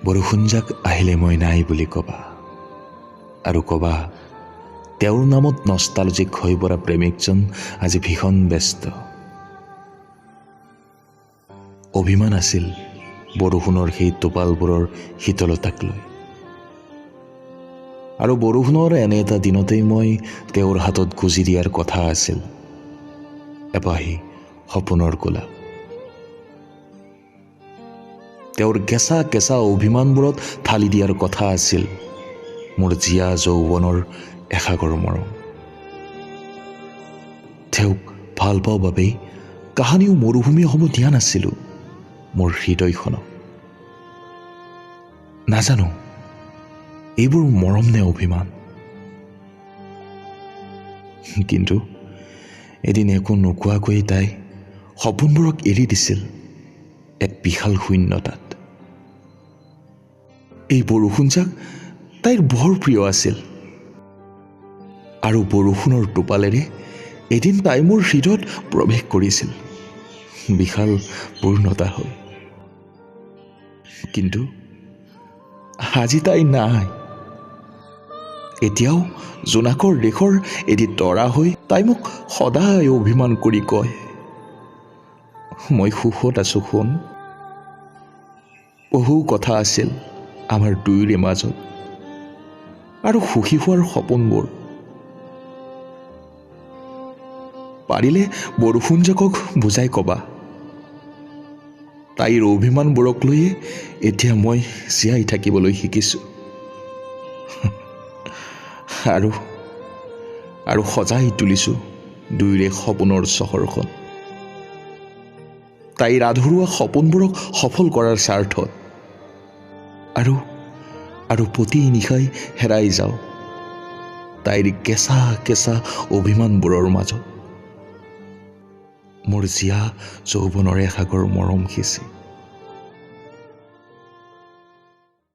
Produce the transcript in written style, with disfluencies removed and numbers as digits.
বৰষুণজাক আহিলে মই নাই বুলি ক'বা আৰু ক'বা তেওঁৰ নামত নষ্টালজিক হৈ পৰা প্ৰেমিকজন আজি ভীষণ ব্যস্ত। অভিমান আছিল বৰষুণৰ সেই টোপালবোৰৰ শীতলতাক লৈ। আৰু বৰষুণৰ এনে এটা দিনতেই মই তেওঁৰ হাতত গুজি দিয়াৰ কথা আছিল এপাহি সপোনৰ গোলাপ। তেওঁৰ কেঁচা কেঁচা অভিমানবোৰত ঢালি দিয়াৰ কথা আছিল মোৰ জীয়া যৌৱনৰ এসাগৰ মৰম। তেওঁক ভাল পাওঁ বাবেই কাহানিও মৰুভূমি হ'ব দিয়া নাছিলোঁ মোৰ হৃদয়খনক। নাজানো এইবোৰ মৰম নে অভিমান, কিন্তু এদিন একো নোকোৱাকৈ তাই সপোনবোৰক এৰি দিছিল এক বিশাল শূন্যতাত। এই বৰষুণজাক তাইৰ বৰ প্ৰিয় আছিল আৰু বৰষুণৰ টোপালেৰে এদিন তাই মোৰ হৃদয়ত প্ৰৱেশ কৰিছিল বিশাল পূৰ্ণতা হৈ। কিন্তু আজি তাই নাই। এতিয়াও জোনাকৰ দেশৰ এটি তৰা হৈ তাই মোক সদায় অভিমান কৰি কয়, মই সুখত আছো সোণ। বহু কথা আছিল আমাৰ দুয়োৰে মাজত আৰু সুখী হোৱাৰ সপোনবোৰ। পাৰিলে বৰষুণজাকক বুজাই ক'বা তাইৰ অভিমানবোৰক লৈয়ে এতিয়া মই জীয়াই থাকিবলৈ শিকিছোঁ আৰু সজাই তুলিছোঁ দুয়োৰে সপোনৰ চহৰখন। তাইৰ আধৰুৱা সপোনবোৰক সফল কৰাৰ স্বাৰ্থত আৰু প্ৰতি নিশাই হেৰাই যাওঁ তাইৰ কেঁচা কেঁচা অভিমানবোৰৰ মাজত মোৰ জীয়া যৌৱনৰ এসাগৰ মৰম সিঁচি।